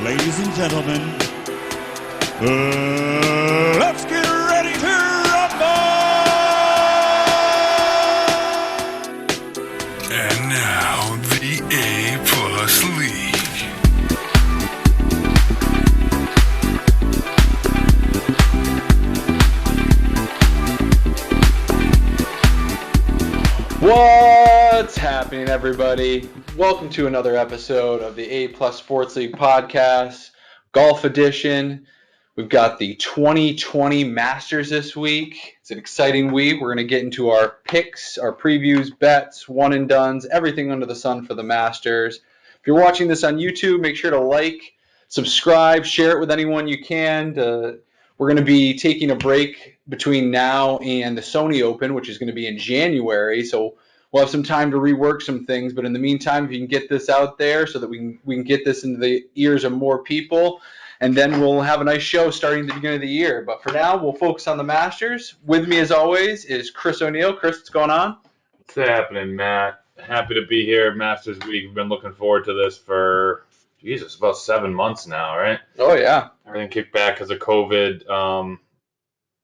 Ladies and gentlemen, let's get ready to rumble! And now, the A-Plus League. What's happening, everybody? Welcome to another episode of the A-Plus Sports League podcast, Golf Edition. We've got the 2020 Masters this week. It's an exciting week. We're going to get into our picks, our previews, bets, one and dones, everything under the sun for the Masters. If you're watching this on YouTube, make sure to like, subscribe, share it with anyone you can. We're going to be taking a break between now and the Sony Open, which is going to be in January. So we'll have some time to rework some things. But in the meantime, if you can get this out there so that we can get this into the ears of more people, and then we'll have a nice show starting at the beginning of the year. But for now, we'll focus on the Masters. With me, as always, is Chris O'Neill. Chris, what's going on? What's happening, Matt? Happy to be here. Masters Week. We've been looking forward to this for, about 7 months now, right? Oh, yeah. Everything kicked back because of COVID.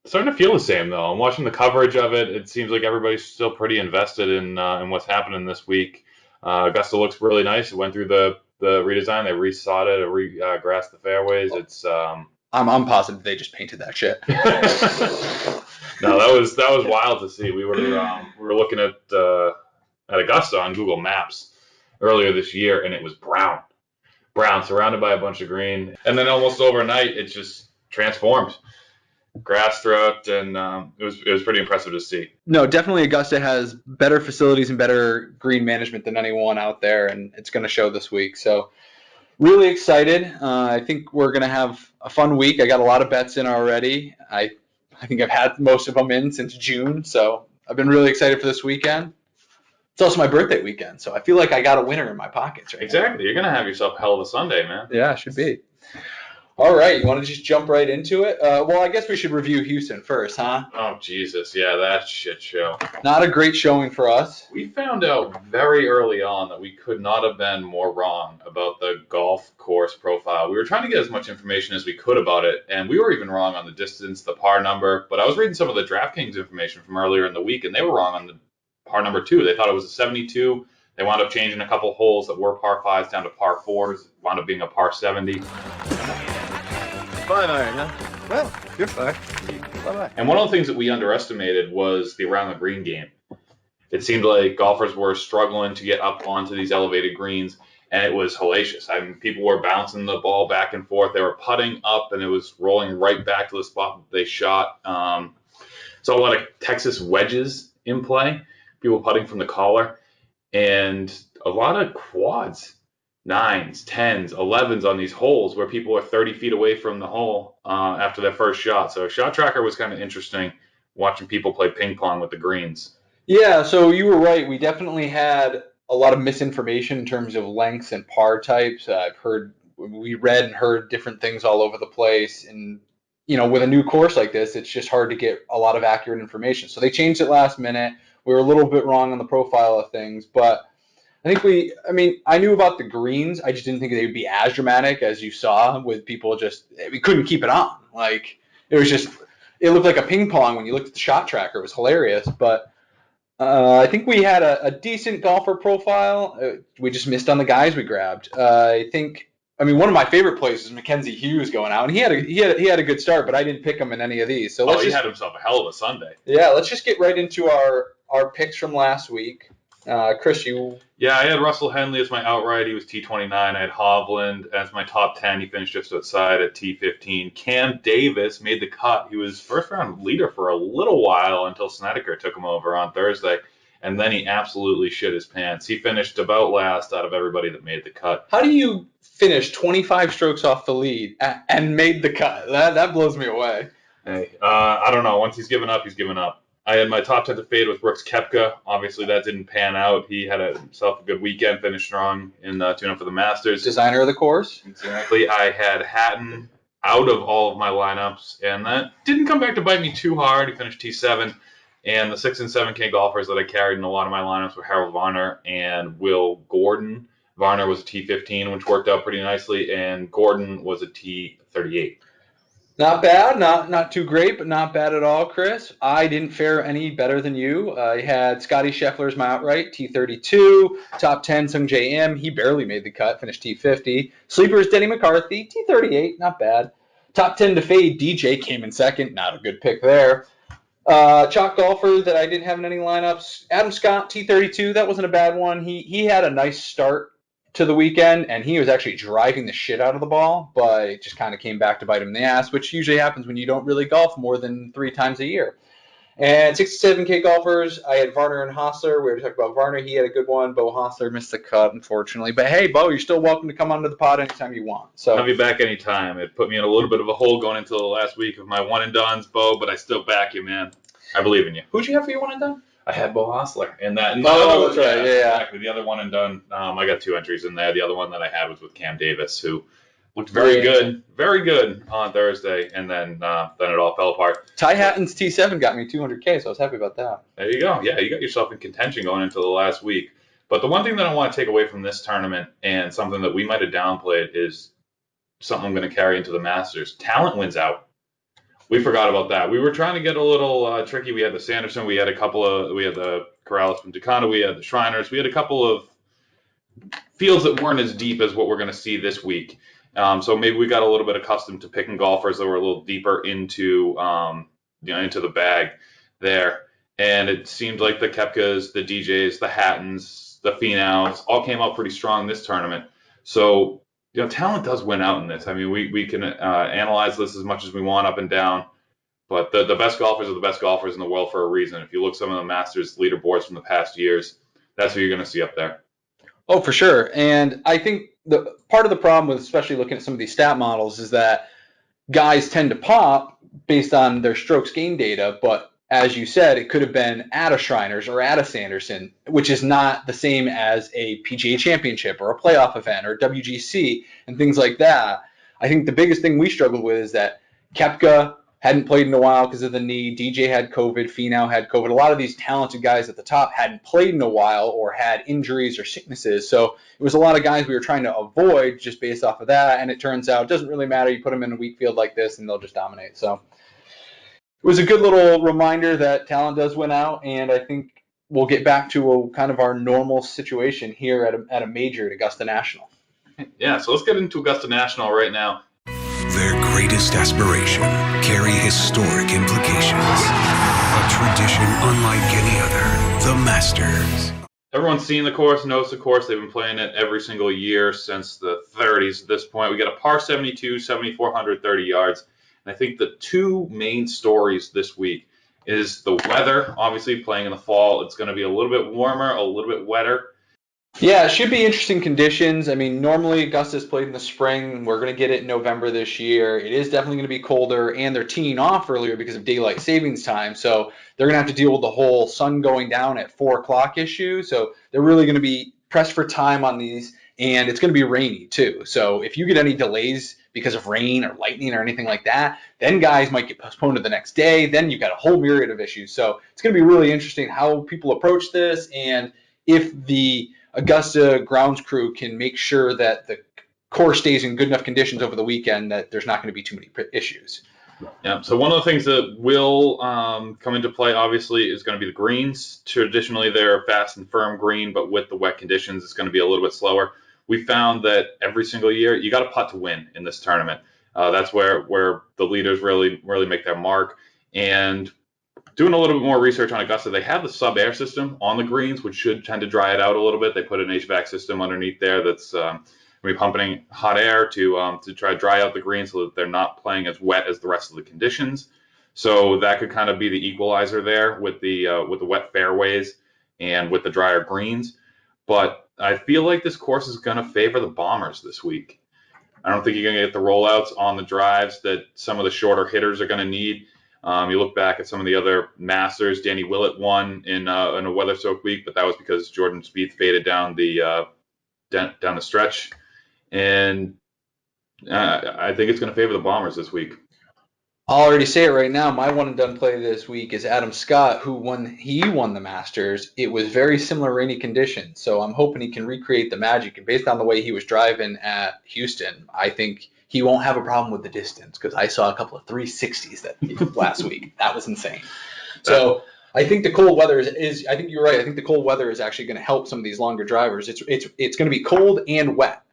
Starting to feel the same, though. I'm watching the coverage of it. It seems like everybody's still pretty invested in what's happening this week. Augusta looks really nice. It went through the redesign. They resawed it, grassed the fairways. It's I'm positive they just painted that shit. No, that was wild to see. We were looking at Augusta on Google Maps earlier this year, and it was brown, surrounded by a bunch of green, and then almost overnight it just transformed. Grass throughout, and it was pretty impressive to see. No, definitely Augusta has better facilities and better green management than anyone out there, and it's going to show this week. So really excited. I think we're going to have a fun week. I got a lot of bets in already. I think I've had most of them in since June, so I've been really excited for this weekend. It's also my birthday weekend, so I feel like I got a winner in my pockets right now. Exactly. You're going to have yourself a hell of a Sunday, man. Yeah, it should be. All right, you want to just jump right into it? Well, I guess we should review Houston first, huh? Oh, Jesus. Yeah, that shit show. Not a great showing for us. We found out very early on that we could not have been more wrong about the golf course profile. We were trying to get as much information as we could about it, and we were even wrong on the distance, the par number. But I was reading some of the DraftKings information from earlier in the week, and they were wrong on the par number 2. They thought it was a 72. They wound up changing a couple holes that were par 5s down to par 4s. Wound up being a par 70. 5 iron, huh? Well, you're fine. Bye-bye. And one of the things that we underestimated was the around the green game. It seemed like golfers were struggling to get up onto these elevated greens, and it was hellacious. I mean, people were bouncing the ball back and forth. They were putting up, and it was rolling right back to the spot that they shot. So a lot of Texas wedges in play, people putting from the collar, and a lot of quads. 9s, 10s, 11s on these holes where people are 30 feet away from the hole after their first shot. So Shot Tracker was kind of interesting watching people play ping pong with the greens. Yeah, so you were right. We definitely had a lot of misinformation in terms of lengths and par types. We read and heard different things all over the place. And, with a new course like this, it's just hard to get a lot of accurate information. So they changed it last minute. We were a little bit wrong on the profile of things, but I knew about the greens. I just didn't think they would be as dramatic as you saw with people we couldn't keep it on. Like, it looked like a ping pong when you looked at the Shot Tracker. It was hilarious. But I think we had a decent golfer profile. We just missed on the guys we grabbed. One of my favorite plays is Mackenzie Hughes going out. And he had a good start, but I didn't pick him in any of these. So he had himself a hell of a Sunday. Yeah, let's just get right into our picks from last week. Chris, you... Yeah, I had Russell Henley as my outright. He was T29. I had Hovland as my top 10. He finished just outside at T15. Cam Davis made the cut. He was first-round leader for a little while until Snedeker took him over on Thursday, and then he absolutely shit his pants. He finished about last out of everybody that made the cut. How do you finish 25 strokes off the lead and made the cut? That blows me away. Hey, I don't know. Once he's given up, he's given up. I had my top 10 to fade with Brooks Koepka. Obviously, that didn't pan out. He had himself a good weekend, finished strong in tune-up for the Masters. Designer of the course. Exactly. I had Hatton out of all of my lineups, and that didn't come back to bite me too hard. He finished T7. And the 6 and 7K golfers that I carried in a lot of my lineups were Harold Varner and Will Gordon. Varner was a T15, which worked out pretty nicely, and Gordon was a T38. Not bad, not too great, but not bad at all, Chris. I didn't fare any better than you. I had Scotty Scheffler's my outright, T32. Top 10, Sung J M. He barely made the cut, finished T50. Sleepers, Denny McCarthy, T38, not bad. Top 10 to fade, DJ came in second, not a good pick there. Chalk golfer that I didn't have in any lineups, Adam Scott, T32. That wasn't a bad one. He had a nice start to the weekend, and he was actually driving the shit out of the ball, but it just kind of came back to bite him in the ass, which usually happens when you don't really golf more than 3 times a year. And 67K golfers, I had Varner and Hostler. We already talked about Varner. He had a good one. Bo Hostler missed the cut, unfortunately. But hey, Bo, you're still welcome to come onto the pod anytime you want. So I'll be back anytime. It put me in a little bit of a hole going into the last week of my one and dones, Bo, but I still back you, man. I believe in you. Who'd you have for your one and done? I had Bo Hostler. And that. Oh, that's right. Yeah. Exactly. The other one and done. I got 2 entries in there. The other one that I had was with Cam Davis, who looked very good on Thursday, and then it all fell apart. Ty Hatton's T7 got me 200K, so I was happy about that. There you go. Yeah, you got yourself in contention going into the last week. But the one thing that I want to take away from this tournament, and something that we might have downplayed, is something I'm going to carry into the Masters. Talent wins out. We forgot about that. We were trying to get a little tricky. We had the Sanderson. We had the Corrales from Takana. We had the Shriners. We had a couple of fields that weren't as deep as what we're going to see this week. So maybe we got a little bit accustomed to picking golfers that were a little deeper into the bag there. And it seemed like the Koepkas, the DJs, the Hattons, the Finaus all came out pretty strong this tournament. So talent does win out in this. I mean, we can analyze this as much as we want up and down, but the best golfers are the best golfers in the world for a reason. If you look at some of the Masters leaderboards from the past years, that's who you're going to see up there. Oh, for sure. And I think the part of the problem with especially looking at some of these stat models is that guys tend to pop based on their strokes gain data, but as you said, it could have been at a Shriners or at a Sanderson, which is not the same as a PGA Championship or a playoff event or WGC and things like that. I think the biggest thing we struggled with is that Koepka hadn't played in a while because of the knee. DJ had COVID. Finau had COVID. A lot of these talented guys at the top hadn't played in a while or had injuries or sicknesses. So it was a lot of guys we were trying to avoid just based off of that. And it turns out it doesn't really matter. You put them in a weak field like this and they'll just dominate. So it was a good little reminder that talent does win out, and I think we'll get back to kind of our normal situation here at a major at Augusta National. Yeah, so let's get into Augusta National right now. Their greatest aspiration carry historic implications. A tradition unlike any other, the Masters. Everyone's seen the course, knows the course. They've been playing it every single year since the 30s at this point. We got a par 72, 7,430 yards. I think the 2 main stories this week is the weather. Obviously, playing in the fall, it's going to be a little bit warmer, a little bit wetter. Yeah, it should be interesting conditions. I mean, normally Augusta's played in the spring. We're going to get it in November this year. It is definitely going to be colder, and they're teeing off earlier because of daylight savings time. So they're going to have to deal with the whole sun going down at 4 o'clock issue. So they're really going to be pressed for time on these, and it's going to be rainy too. So if you get any delays because of rain or lightning or anything like that, then guys might get postponed to the next day. Then you've got a whole myriad of issues. So it's going to be really interesting how people approach this, and if the Augusta grounds crew can make sure that the course stays in good enough conditions over the weekend that there's not going to be too many issues. Yeah, so one of the things that will come into play, obviously, is going to be the greens. Traditionally, they're fast and firm green, but with the wet conditions, it's going to be a little bit slower. We found that every single year, you got to putt to win in this tournament. That's where the leaders really make their mark. And doing a little bit more research on Augusta, they have the sub-air system on the greens, which should tend to dry it out a little bit. They put an HVAC system underneath there that's going to be pumping hot air to try to dry out the greens so that they're not playing as wet as the rest of the conditions. So that could kind of be the equalizer there with the wet fairways and with the drier greens. But I feel like this course is going to favor the Bombers this week. I don't think you're going to get the rollouts on the drives that some of the shorter hitters are going to need. You look back at some of the other Masters. Danny Willett won in a weather-soaked week, but that was because Jordan Spieth faded down the stretch. And I think it's going to favor the Bombers this week. I'll already say it right now. My one and done play this week is Adam Scott, who he won the Masters. It was very similar rainy conditions, so I'm hoping he can recreate the magic. And based on the way he was driving at Houston, I think he won't have a problem with the distance because I saw a couple of 360s last week. That was insane. So I think the cold weather is. I think you're right. I think the cold weather is actually going to help some of these longer drivers. It's going to be cold and wet,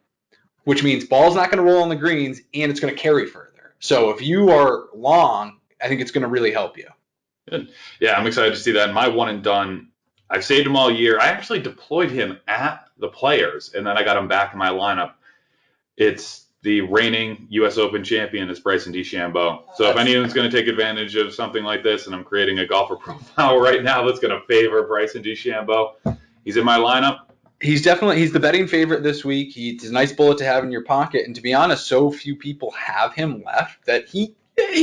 which means ball's not going to roll on the greens and it's going to carry further. So if you are long, I think it's going to really help you. Good. Yeah, I'm excited to see that. And my one and done, I've saved him all year. I actually deployed him at the Players, and then I got him back in my lineup. It's the reigning U.S. Open champion is Bryson DeChambeau. So if anyone's going to take advantage of something like this, and I'm creating a golfer profile right now that's going to favor Bryson DeChambeau, he's in my lineup. He's the betting favorite this week. He's a nice bullet to have in your pocket. And to be honest, so few people have him left that he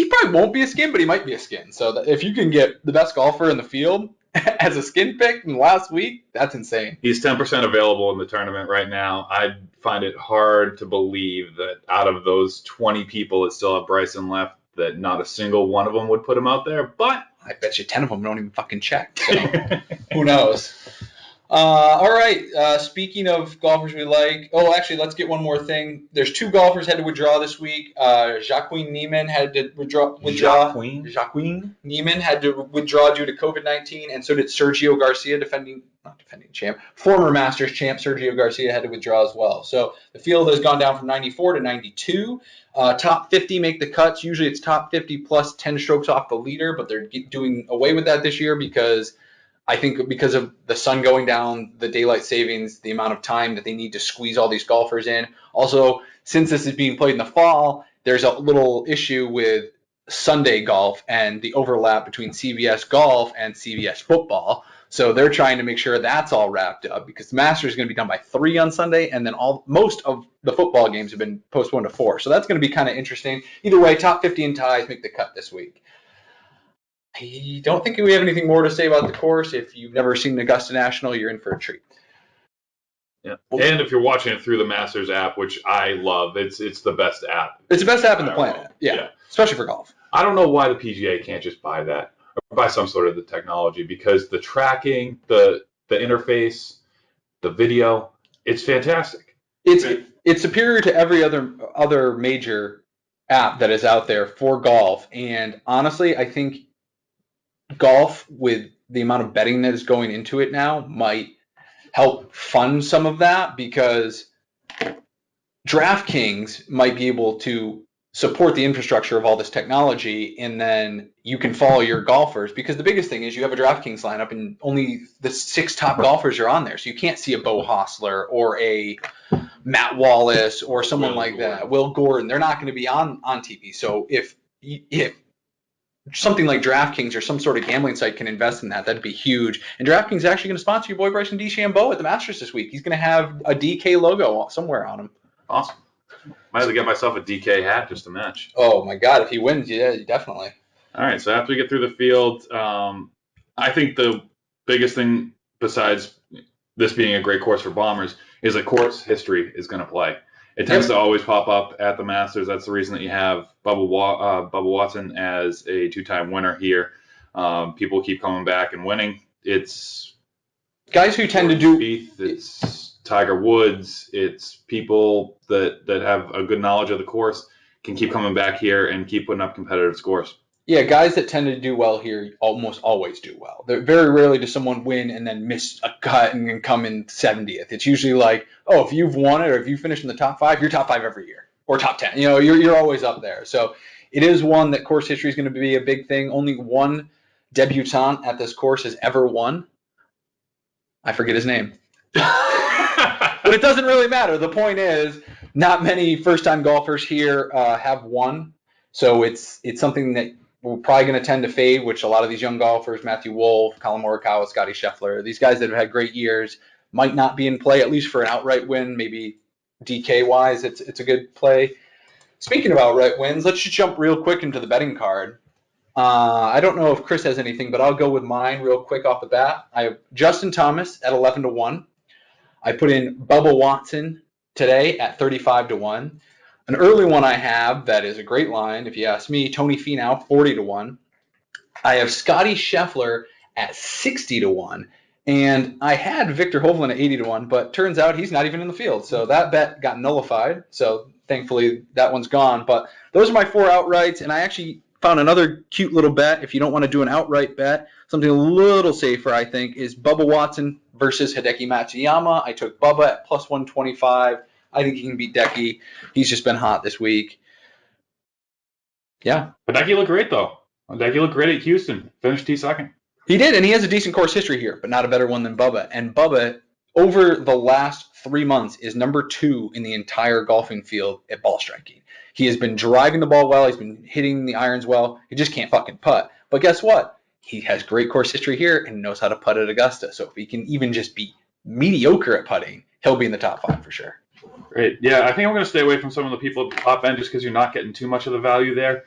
probably won't be a skin, but he might be a skin. So if you can get the best golfer in the field as a skin pick in the last week, that's insane. He's 10% available in the tournament right now. I find it hard to believe that out of those 20 people that still have Bryson left, that not a single one of them would put him out there. But I bet you 10 of them don't even fucking check. So who knows? All right. Speaking of golfers we like, actually, let's get one more thing. There's two golfers had to withdraw this week. Jacqueline Neiman had to withdraw. Jacqueline Neiman had to withdraw due to COVID-19, and so did Sergio Garcia, former Masters champ Sergio Garcia had to withdraw as well. So the field has gone down from 94 to 92. Top 50 make the cuts. Usually it's top 50 plus 10 strokes off the leader, but they're doing away with that this year because of the sun going down, the daylight savings, the amount of time that they need to squeeze all these golfers in. Also, since this is being played in the fall, there's a little issue with Sunday golf and the overlap between CBS golf and CBS football. So they're trying to make sure that's all wrapped up because the Masters is going to be done by 3 on Sunday, and then most of the football games have been postponed to 4. So that's going to be kind of interesting. Either way, top 50 and ties make the cut this week. I don't think we have anything more to say about the course. If you've never seen Augusta National, you're in for a treat. Yeah. And if you're watching it through the Masters app, which I love, it's the best app. It's the best app in the planet. Yeah. Especially for golf. I don't know why the PGA can't just buy that or buy some sort of the technology because the tracking, the interface, the video, it's fantastic. It's superior to every other major app that is out there for golf. And honestly, I think golf, with the amount of betting that is going into it now, might help fund some of that because DraftKings might be able to support the infrastructure of all this technology, and then you can follow your golfers because the biggest thing is you have a DraftKings lineup and only the 6 top golfers are on there. So you can't see a Beau Hossler or a Matt Wallace or someone like that, Will Gordon. They're not going to be on TV. So if something like DraftKings or some sort of gambling site can invest in that, that'd be huge. And DraftKings is actually going to sponsor your boy Bryson DeChambeau at the Masters this week. He's going to have a DK logo somewhere on him. Awesome. Might have to get myself a DK hat just to match. Oh, my God. If he wins, yeah, definitely. All right, so after we get through the field, I think the biggest thing besides this being a great course for bombers is that course history is going to play. It tends to always pop up at the Masters. That's the reason that you have Bubba Watson as a 2-time winner here. People keep coming back and winning. It's guys who tend to do. It's Tiger Woods. It's people that have a good knowledge of the course can keep coming back here and keep putting up competitive scores. Yeah, guys that tend to do well here almost always do well. Very rarely does someone win and then miss a cut and then come in 70th. It's usually like, if you've won it or if you finish in the top 5, you're top 5 every year or top 10. You're always up there. So it is one that course history is going to be a big thing. Only one debutant at this course has ever won. I forget his name. But it doesn't really matter. The point is, not many first-time golfers here have won. So it's something that we're probably going to tend to fade, which a lot of these young golfers, Matthew Wolff, Colin Morikawa, Scotty Scheffler, these guys that have had great years might not be in play, at least for an outright win. Maybe DK-wise, it's a good play. Speaking of outright wins, let's just jump real quick into the betting card. I don't know if Chris has anything, but I'll go with mine real quick off the bat. I have Justin Thomas at 11-1. I put in Bubba Watson today at 35-1. An early one I have that is a great line, if you ask me, Tony Finau, 40-1. I have Scotty Scheffler at 60-1. And I had Victor Hovland at 80-1, but turns out he's not even in the field. So that bet got nullified. So thankfully that one's gone. But those are my 4 outrights. And I actually found another cute little bet. If you don't want to do an outright bet, something a little safer, I think, is Bubba Watson versus Hideki Matsuyama. I took Bubba at plus 125. I think he can beat Decky. He's just been hot this week. Yeah. Hideki looked great, though. Hideki looked great at Houston. Finished T2. He did, and he has a decent course history here, but not a better one than Bubba. And Bubba, over the last 3 months, is number 2 in the entire golfing field at ball striking. He has been driving the ball well. He's been hitting the irons well. He just can't fucking putt. But guess what? He has great course history here and knows how to putt at Augusta. So if he can even just be mediocre at putting, he'll be in the top 5 for sure. Great. Yeah, I think I'm going to stay away from some of the people at the top end just because you're not getting too much of the value there.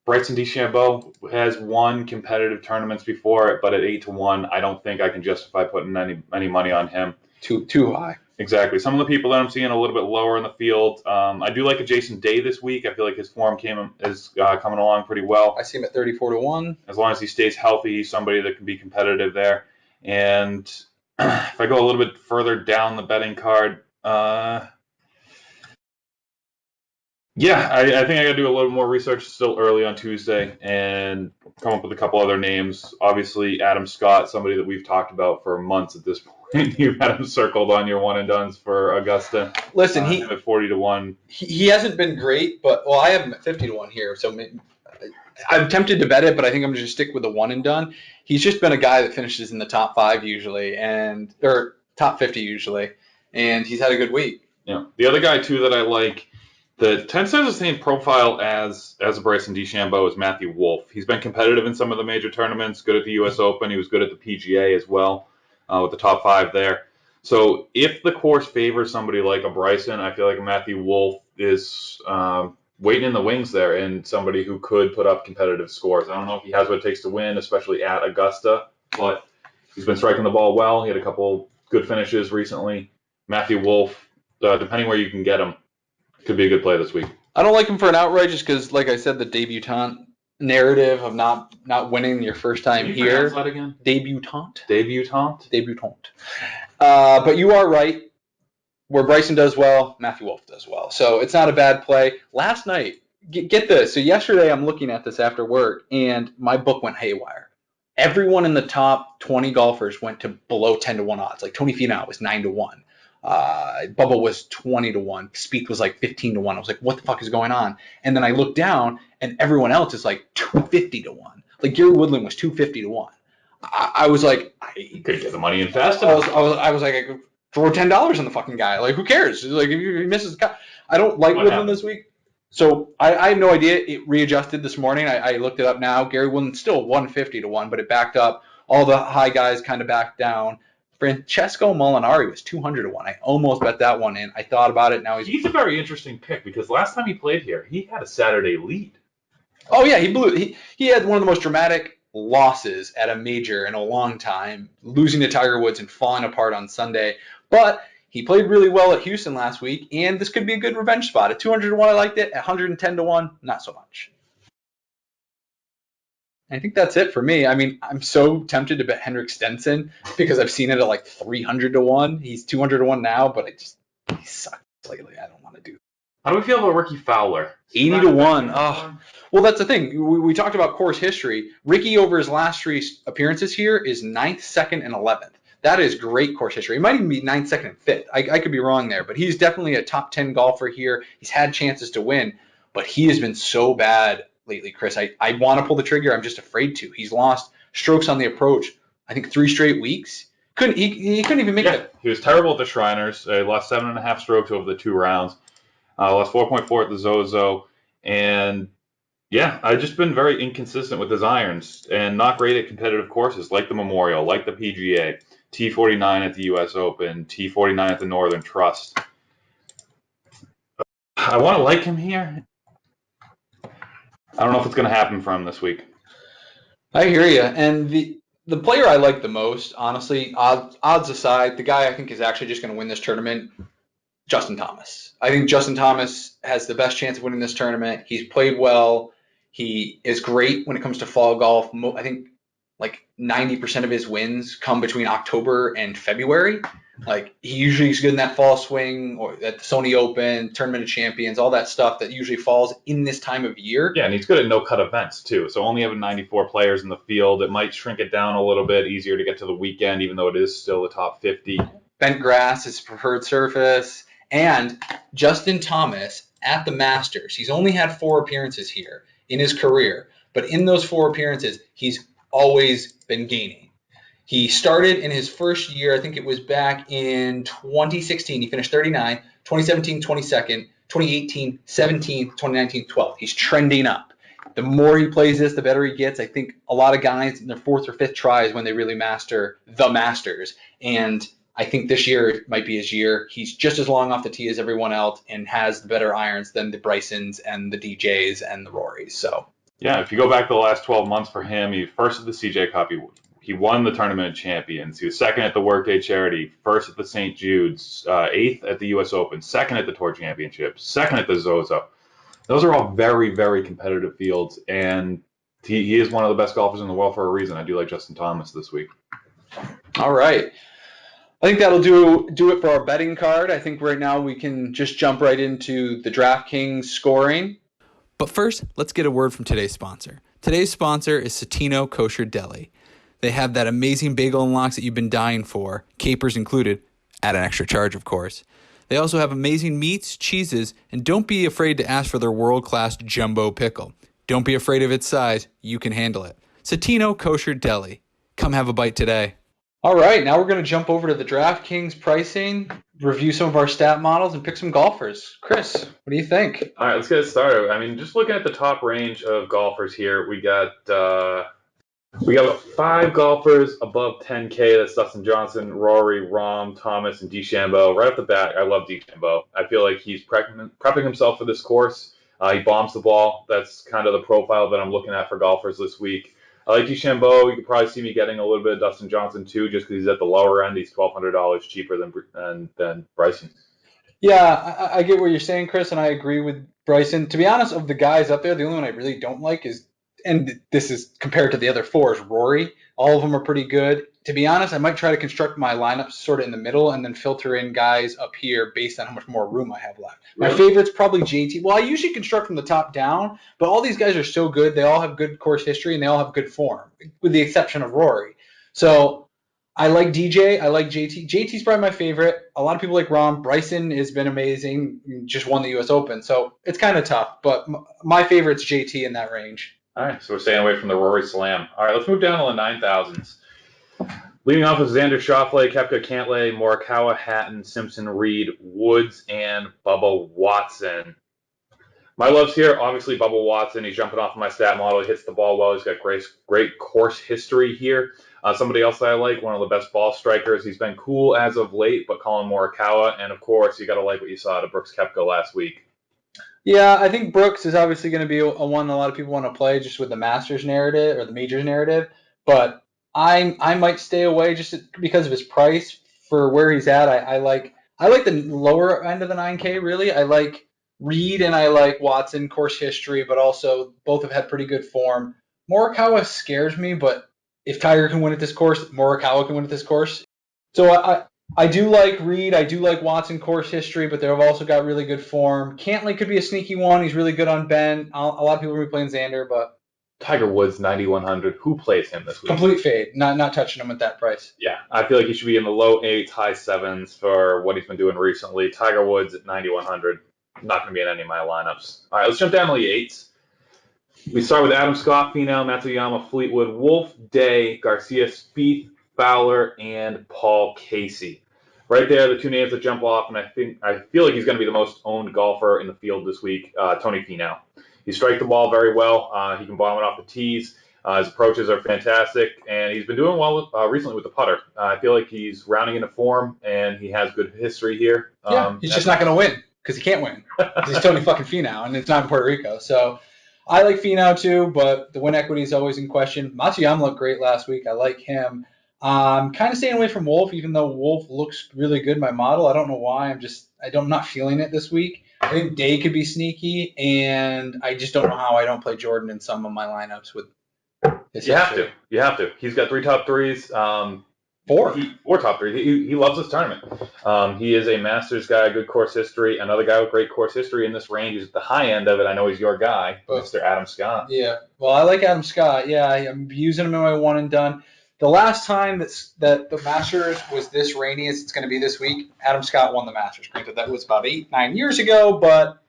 Bryson DeChambeau has won competitive tournaments before, but at 8-1, I don't think I can justify putting any money on him. Too high. Exactly. Some of the people that I'm seeing a little bit lower in the field, I do like a Jason Day this week. I feel like his form is coming along pretty well. I see him at 34-1. As long as he stays healthy, he's somebody that can be competitive there. And if I go a little bit further down the betting card, yeah, I think I got to do a little more research still early on Tuesday and come up with a couple other names. Obviously, Adam Scott, somebody that we've talked about for months at this point. You've had him circled on your one and dones for Augusta. Listen, he at 40-1. He hasn't been great, but I have him at 50-1 here. So I'm tempted to bet it, but I think I'm going to stick with the one and done. He's just been a guy that finishes in the top 5 usually, or top 50 usually, and he's had a good week. Yeah, the other guy too that I like, that tends to have the same profile as Bryson DeChambeau is Matthew Wolff. He's been competitive in some of the major tournaments, good at the U.S. Open. He was good at the PGA as well, with the top 5 there. So if the course favors somebody like a Bryson, I feel like Matthew Wolff is waiting in the wings there and somebody who could put up competitive scores. I don't know if he has what it takes to win, especially at Augusta, but he's been striking the ball well. He had a couple good finishes recently. Matthew Wolff, depending where you can get him, could be a good play this week. I don't like him for an outright just because, like I said, the debutante narrative of not winning your first time Can you here. pronounce that again? Debutante. But you are right. Where Bryson does well, Matthew Wolff does well. So it's not a bad play. Last night, get this. So yesterday I'm looking at this after work, and my book went haywire. Everyone in the top 20 golfers went to below 10-1 odds. Like Tony Finau was 9-1. Bubba was 20-1. Spieth was like 15-1. I was like, what the fuck is going on? And then I looked down, and everyone else is like 250-1. Like Gary Woodland was 250-1. I was like, You could get the money in fast I enough. was like, I could throw $10 on the fucking guy. Like, who cares? Like, if he misses the cut. I don't like Woodland this week. So I have no idea. It readjusted this morning. I looked it up now. Gary Woodland's still 150-1, but it backed up. All the high guys kind of backed down. Francesco Molinari was 200-1. I almost bet that one in. I thought about it. Now He's a very interesting pick because last time he played here, he had a Saturday lead. Oh yeah, he blew. He had one of the most dramatic losses at a major in a long time, losing to Tiger Woods and falling apart on Sunday. But he played really well at Houston last week, and this could be a good revenge spot. At 200-1, I liked it. At 110-1, not so much. I think that's it for me. I mean, I'm so tempted to bet Henrik Stenson because I've seen it at like 300-1. He's 200-1 now, but he sucks lately. I don't want to do that. How do we feel about Ricky Fowler? 80-1. Oh, well, that's the thing. We talked about course history. Ricky, over his last 3 appearances here, is 9th, 2nd, and 11th. That is great course history. It might even be 9th, 2nd, and 5th. I could be wrong there, but he's definitely a top 10 golfer here. He's had chances to win, but he has been so bad lately, Chris. I want to pull the trigger. I'm just afraid to. He's lost strokes on the approach, I think 3 straight weeks. He couldn't even make it. He was terrible at the Shriners. He lost 7.5 strokes over the 2 rounds. Lost 4.4 at the Zozo. And yeah, I've just been very inconsistent with his irons and not great at competitive courses like the Memorial, like the PGA, T49 at the U.S. Open, T49 at the Northern Trust. I want to like him here. I don't know if it's going to happen for him this week. I hear you. And the player I like the most, honestly, odds aside, the guy I think is actually just going to win this tournament Justin Thomas. I think Justin Thomas has the best chance of winning this tournament. He's played well. He is great when it comes to fall golf. I think like 90% of his wins come between October and February. Like he usually is good in that fall swing or at the Sony Open, Tournament of Champions, all that stuff that usually falls in this time of year. Yeah, and he's good at no-cut events, too. So only having 94 players in the field, it might shrink it down a little bit, easier to get to the weekend, even though it is still the top 50. Bent grass is his preferred surface. And Justin Thomas at the Masters, he's only had 4 appearances here in his career. But in those 4 appearances, he's always been gaining. He started in his first year, I think it was back in 2016. He finished 39, 2017, 22nd, 2018, 17th, 2019, 12th. He's trending up. The more he plays this, the better he gets. I think a lot of guys in their 4th or 5th try is when they really master the Masters. And I think this year might be his year. He's just as long off the tee as everyone else and has the better irons than the Brysons and the DJs and the Rorys. So yeah, if you go back the last 12 months for him, he first at the CJ Cup. He won the Tournament of Champions. He was 2nd at the Workday Charity, 1st at the St. Jude's, 8th at the U.S. Open, 2nd at the Tour Championship, 2nd at the Zozo. Those are all very, very competitive fields, and he is one of the best golfers in the world for a reason. I do like Justin Thomas this week. All right. I think that'll do it for our betting card. I think right now we can just jump right into the DraftKings scoring. But first, let's get a word from today's sponsor. Today's sponsor is Satino Kosher Deli. They have that amazing bagel and lox that you've been dying for, capers included, at an extra charge, of course. They also have amazing meats, cheeses, and don't be afraid to ask for their world-class jumbo pickle. Don't be afraid of its size. You can handle it. Satino Kosher Deli. Come have a bite today. All right, now we're going to jump over to the DraftKings pricing, review some of our stat models, and pick some golfers. Chris, what do you think? All right, let's get started. I mean, just looking at the top range of golfers here, we got about 5 golfers above 10K. That's Dustin Johnson, Rory, Rahm, Thomas, and DeChambeau. Right off the bat, I love DeChambeau. I feel like he's prepping himself for this course. He bombs the ball. That's kind of the profile that I'm looking at for golfers this week. I like DeChambeau. You could probably see me getting a little bit of Dustin Johnson too, just because he's at the lower end. He's $1,200 cheaper than Bryson. Yeah, I get what you're saying, Chris, and I agree with Bryson. To be honest, of the guys up there, the only one I really don't like is, and this is compared to the other 4, is Rory. All of them are pretty good. To be honest, I might try to construct my lineup sort of in the middle and then filter in guys up here based on how much more room I have left. My favorite's probably JT. Well, I usually construct from the top down, but all these guys are so good. They all have good course history and they all have good form, with the exception of Rory. So I like DJ. I like JT. JT's probably my favorite. A lot of people like Rahm. Bryson has been amazing. Just won the U.S. Open. So it's kind of tough, but my favorite's JT in that range. All right, so we're staying away from the Rory Slam. All right, let's move down to the 9,000s. Leading off with Xander Schauffele, Koepka, Cantlay, Morikawa, Hatton, Simpson, Reed, Woods, and Bubba Watson. My loves here, obviously Bubba Watson. He's jumping off of my stat model. He hits the ball well. He's got great course history here. Somebody else that I like, one of the best ball strikers. He's been cool as of late, but Colin Morikawa. And, of course, you got to like what you saw out of Brooks Koepka last week. Yeah, I think Brooks is obviously going to be a one a lot of people want to play just with the Masters narrative or the Majors narrative, but I might stay away just because of his price for where he's at. I like the lower end of the 9K really. I like Reed and I like Watson, course history, but also both have had pretty good form. Morikawa scares me, but if Tiger can win at this course, Morikawa can win at this course. So I do like Reed. I do like Watson course history, but they've also got really good form. Cantlay could be a sneaky one. He's really good on bend. A lot of people will be playing Xander, but Tiger Woods, 9,100. Who plays him this week? Complete fade. Not touching him at that price. Yeah, I feel like he should be in the low 8s, high 7s for what he's been doing recently. Tiger Woods at 9,100. Not going to be in any of my lineups. All right, let's jump down to the 8s. We start with Adam Scott, Finau, Matsuyama, Fleetwood, Wolf, Day, Garcia, Spieth, Fowler, and Paul Casey. Right there, the 2 names that jump off, and I feel like he's going to be the most owned golfer in the field this week, Tony Finau. He strikes the ball very well. He can bomb it off the tees. His approaches are fantastic, and he's been doing well recently with the putter. I feel like he's rounding into form, and he has good history here. He's just not going to win because he can't win. He's Tony fucking Finau, and it's not in Puerto Rico. So I like Finau too, but the win equity is always in question. Matsuyama looked great last week. I like him. I'm kind of staying away from Wolf, even though Wolf looks really good in my model. I don't know why. I'm not feeling it this week. I think Day could be sneaky, and I just don't know how I don't play Jordan in some of my lineups with his You have history. to. You have to. He's got 3 top threes. Four top threes. He loves this tournament. He is a Masters guy, good course history. Another guy with great course history in this range is at the high end of it. I know he's your guy, Mr. Adam Scott. Yeah, well, I like Adam Scott. Yeah, I'm using him in my one and done. The last time that the Masters was this rainy as it's going to be this week, Adam Scott won the Masters. Granted, that was about 9 years ago, but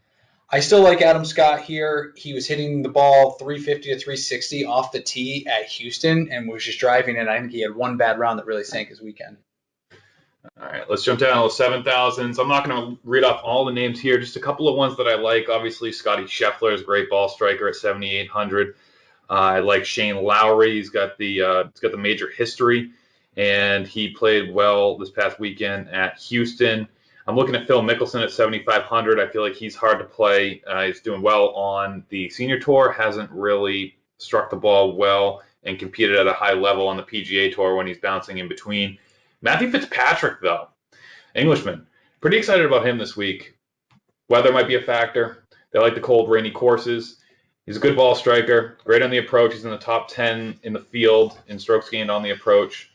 I still like Adam Scott here. He was hitting the ball 350 to 360 off the tee at Houston and was just driving it. I think he had one bad round that really sank his weekend. All right, let's jump down to the 7,000s. I'm not going to read off all the names here, just a couple of ones that I like. Obviously, Scotty Scheffler is a great ball striker at 7,800. I like Shane Lowry. He's got the major history, and he played well this past weekend at Houston. I'm looking at Phil Mickelson at 7,500. I feel like he's hard to play. He's doing well on the senior tour. Hasn't really struck the ball well and competed at a high level on the PGA tour when he's bouncing in between. Matthew Fitzpatrick, though, Englishman, pretty excited about him this week. Weather might be a factor. They like the cold, rainy courses. He's a good ball striker, great on the approach. He's in the top 10 in the field in strokes gained on the approach.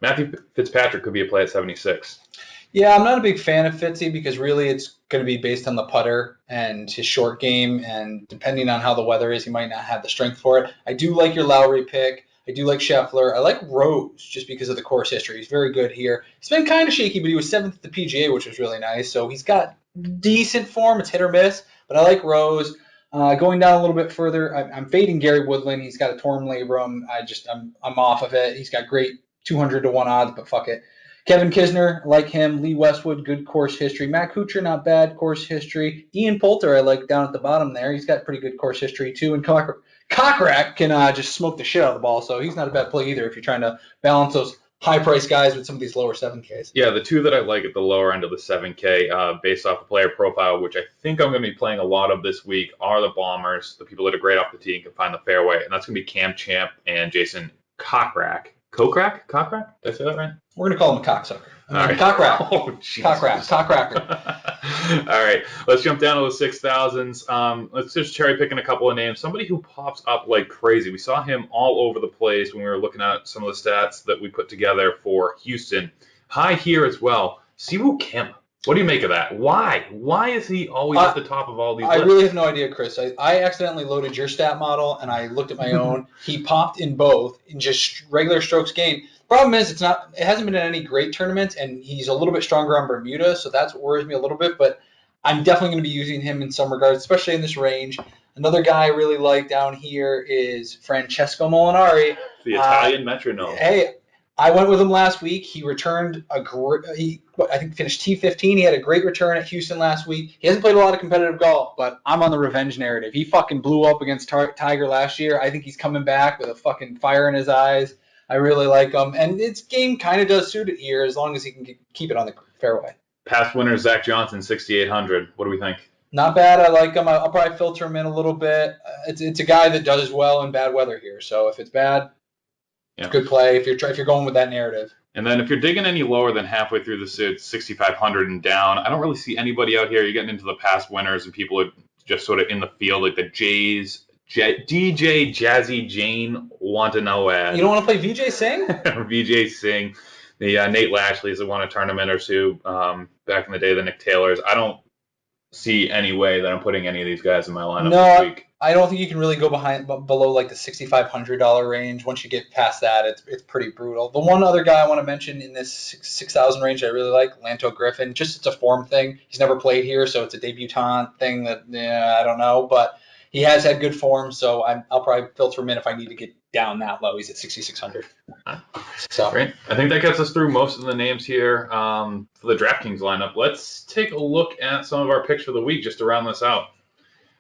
Matthew Fitzpatrick could be a play at 76. Yeah, I'm not a big fan of Fitzy because really it's going to be based on the putter and his short game, and depending on how the weather is, he might not have the strength for it. I do like your Lowry pick. I do like Scheffler. I like Rose just because of the course history. He's very good here. He's been kind of shaky, but he was 7th at the PGA, which was really nice. So he's got decent form. It's hit or miss, but I like Rose. Going down a little bit further, I'm fading Gary Woodland. He's got a torn labrum. I'm off of it. He's got great 200 to 1 odds, but fuck it. Kevin Kisner, like him. Lee Westwood, good course history. Matt Kuchar, not bad course history. Ian Poulter, I like down at the bottom there. He's got pretty good course history too. And Cockrack can just smoke the shit out of the ball, so he's not a bad play either if you're trying to balance those high-priced guys with some of these lower 7Ks. Yeah, the two that I like at the lower end of the 7K, based off the player profile, which I think I'm going to be playing a lot of this week, are the bombers, the people that are great off the tee and can find the fairway, and that's going to be Cam Champ and Jason Cockrack. Cockrack? Did I say that right? We're going to call him a cocksucker. All right. Cockrack. Oh, Jesus. Cockracker. All right, let's jump down to the 6,000s. Let's just cherry picking a couple of names. Somebody who pops up like crazy. We saw him all over the place when we were looking at some of the stats that we put together for Houston. High here as well. Siwoo Kim. What do you make of that? Why? Why is he always at the top of all these lists? I really have no idea, Chris. I accidentally loaded your stat model, and I looked at my own. He popped in both in just regular strokes gained. Problem is, it hasn't been in any great tournaments, and he's a little bit stronger on Bermuda, so that's what worries me a little bit. But I'm definitely going to be using him in some regards, especially in this range. Another guy I really like down here is Francesco Molinari. The Italian metronome. Hey, I went with him last week. He returned I think finished T15. He had a great return at Houston last week. He hasn't played a lot of competitive golf, but I'm on the revenge narrative. He fucking blew up against Tiger last year. I think he's coming back with a fucking fire in his eyes. I really like him, and his game kind of does suit it here as long as he can keep it on the fairway. Past winner Zach Johnson, 6,800. What do we think? Not bad. I like him. I'll probably filter him in a little bit. It's a guy that does well in bad weather here. So if it's bad, it's a good play. If you're going with that narrative. And then if you're digging any lower than halfway through the suit, 6,500 and down, I don't really see anybody out here. You're getting into the past winners and people are just sort of in the field, like the Jays. DJ Jazzy Jane Watanabe. You don't want to play VJ Singh? VJ Singh. The Nate Lashley's that won a tournament or two back in the day, the Nick Taylors. I don't see any way that I'm putting any of these guys in my lineup this week. I don't think you can really go below like the $6,500 range. Once you get past that, it's pretty brutal. The one other guy I want to mention in this 6,000 range I really like, Lanto Griffin. Just it's a form thing. He's never played here, so it's a debutante thing that I don't know, but he has had good form, so I'll probably filter him in if I need to get down that low. He's at 6,600. So great. I think that gets us through most of the names here for the DraftKings lineup. Let's take a look at some of our picks for the week just to round this out.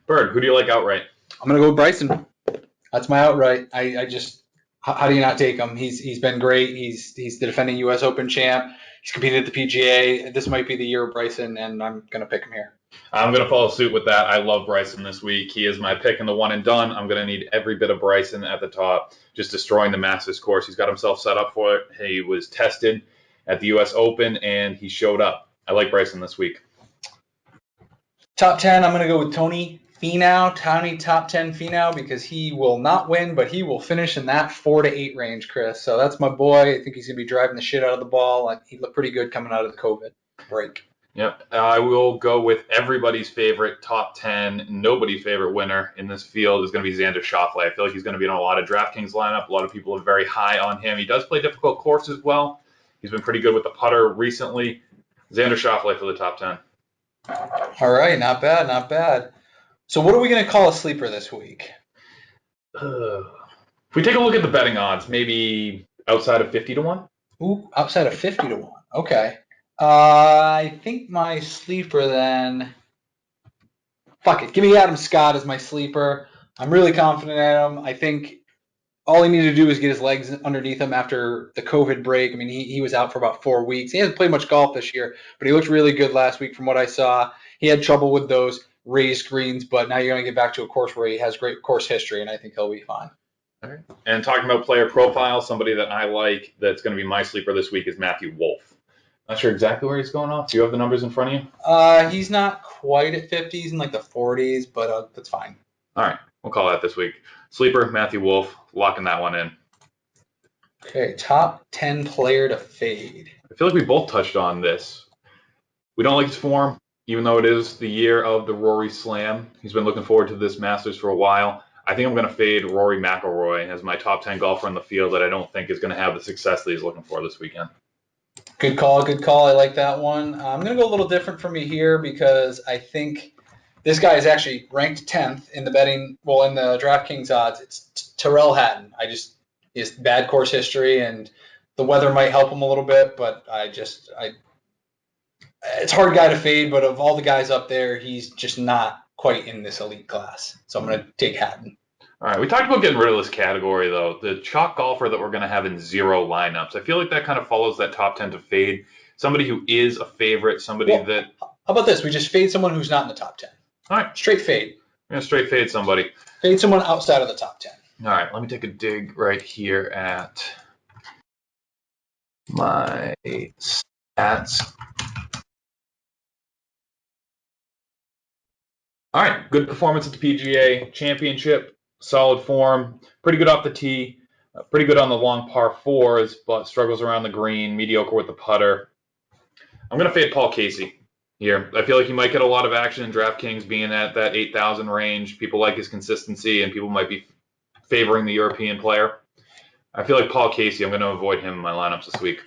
Bird, who do you like outright? I'm gonna go with Bryson. That's my outright. I just how do you not take him? He's been great. He's the defending U.S. Open champ. He's competed at the PGA. This might be the year of Bryson, and I'm gonna pick him here. I'm going to follow suit with that. I love Bryson this week. He is my pick in the one and done. I'm going to need every bit of Bryson at the top, just destroying the Masters course. He's got himself set up for it. He was tested at the U.S. Open, and he showed up. I like Bryson this week. Top 10, I'm going to go with Tony Finau. Tony top 10 Finau, because he will not win, but he will finish in that 4 to 8 range, Chris. So that's my boy. I think he's going to be driving the shit out of the ball. He looked pretty good coming out of the COVID break. Yep. I will go with everybody's favorite top 10, nobody's favorite winner in this field is going to be Xander Schauffele. I feel like he's going to be in a lot of DraftKings lineup. A lot of people are very high on him. He does play difficult courses well. He's been pretty good with the putter recently. Xander Schauffele for the top 10. All right, not bad, not bad. So what are we going to call a sleeper this week? If we take a look at the betting odds, maybe outside of 50 to 1? Ooh, outside of 50 to 1. Okay. I think my sleeper then, fuck it, give me Adam Scott as my sleeper. I'm really confident in him. I think all he needed to do was get his legs underneath him after the COVID break. I mean, he was out for about 4 weeks. He hasn't played much golf this year, but he looked really good last week from what I saw. He had trouble with those raised greens, but now you're going to get back to a course where he has great course history, and I think he'll be fine. All right. And talking about player profile, somebody that I like that's going to be my sleeper this week is Matthew Wolff. Not sure exactly where he's going off. Do you have the numbers in front of you? He's not quite at 50. He's in like the 40s, but that's fine. All right. We'll call that this week. Sleeper, Matthew Wolff. Locking that one in. Okay, top 10 player to fade. I feel like we both touched on this. We don't like his form, even though it is the year of the Rory Slam. He's been looking forward to this Masters for a while. I think I'm going to fade Rory McIlroy as my top 10 golfer in the field that I don't think is going to have the success that he's looking for this weekend. Good call, good call. I like that one. I'm going to go a little different for me here because I think this guy is actually ranked 10th in the betting, well, in the DraftKings odds. It's Tyrrell Hatton. He has bad course history, and the weather might help him a little bit, but it's a hard guy to fade, but of all the guys up there, he's just not quite in this elite class. So I'm going to take Hatton. All right, we talked about getting rid of this category, though. The chalk golfer that we're going to have in 0 lineups. I feel like that kind of follows that top 10 to fade. Somebody who is a favorite, that... How about this? We just fade someone who's not in the top 10. All right. Straight fade. We're going to straight fade somebody. Fade someone outside of the top 10. All right, let me take a dig right here at my stats. All right, good performance at the PGA Championship, solid form, pretty good off the tee, pretty good on the long par 4s, but struggles around the green, mediocre with the putter. I'm going to fade Paul Casey here. I feel like he might get a lot of action in DraftKings being at that 8,000 range. People like his consistency, and people might be favoring the European player. I feel like Paul Casey, I'm going to avoid him in my lineups this week.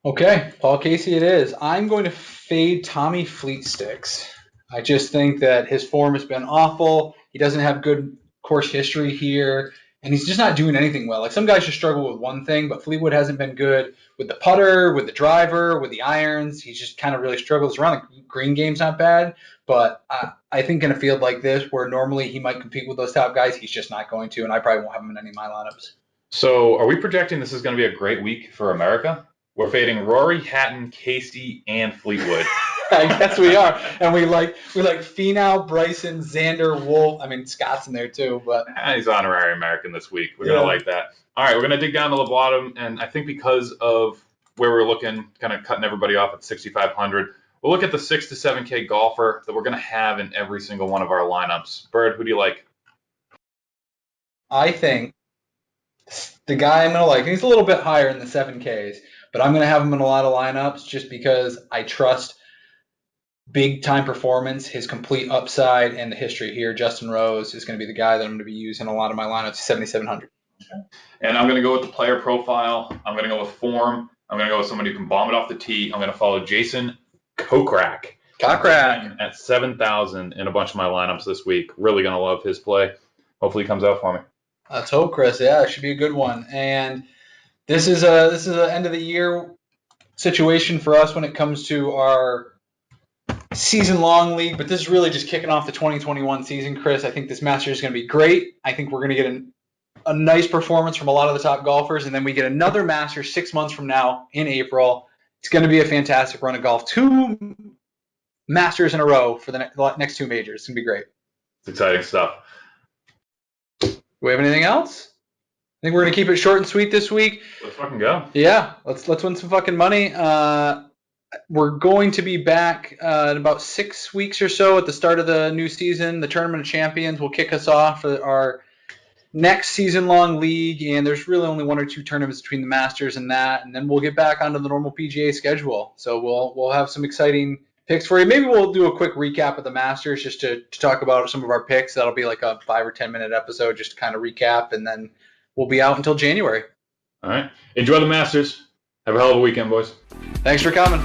Okay, Paul Casey it is. I'm going to fade Tommy Fleetsticks. I just think that his form has been awful. He doesn't have good course history here, and he's just not doing anything well. Like, some guys just struggle with one thing, but Fleetwood hasn't been good with the putter, with the driver, with the irons. He's just kind of really struggles. Around the green game's not bad, but I think in a field like this where normally he might compete with those top guys, he's just not going to, and I probably won't have him in any of my lineups. So are we projecting this is going to be a great week for America? We're fading Rory, Hatton, Casey, and Fleetwood. I guess we are, and we like Finau, Bryson, Xander, Wolff. I mean, Scott's in there too, but he's honorary American this week. We're gonna like that. All right, we're gonna dig down to the bottom, and I think because of where we're looking, kind of cutting everybody off at 6,500, we'll look at the 6 to 7K golfer that we're gonna have in every single one of our lineups. Bird, who do you like? I think the guy I'm gonna like, and he's a little bit higher in the 7Ks, but I'm gonna have him in a lot of lineups just because I trust big time performance, his complete upside, and the history here. Justin Rose is going to be the guy that I'm going to be using a lot of my lineups, 7,700. Okay. And I'm going to go with the player profile. I'm going to go with form. I'm going to go with somebody who can bomb it off the tee. I'm going to follow Jason Kokrak. At 7,000 in a bunch of my lineups this week. Really going to love his play. Hopefully he comes out for me. Let's hope, Chris. Yeah, it should be a good one. And this is a end of the year situation for us when it comes to our season-long league, but this is really just kicking off the 2021 season, Chris. I think this Masters is going to be great. I think we're going to get a nice performance from a lot of the top golfers, and then we get another Masters 6 months from now in April. It's going to be a fantastic run of golf. 2 Masters in a row for the next 2 majors. It's going to be great. It's exciting stuff. Do we have anything else? I think we're going to keep it short and sweet this week. Let's fucking go. Yeah, let's win some fucking money. We're going to be back in about 6 weeks or so at the start of the new season. The Tournament of Champions will kick us off for our next season-long league, and there's really only 1 or 2 tournaments between the Masters and that, and then we'll get back onto the normal PGA schedule. So we'll have some exciting picks for you. Maybe we'll do a quick recap of the Masters just to talk about some of our picks. That'll be like a 5 or 10 minute episode just to kind of recap, and then we'll be out until January. All right. Enjoy the Masters. Have a hell of a weekend, boys. Thanks for coming.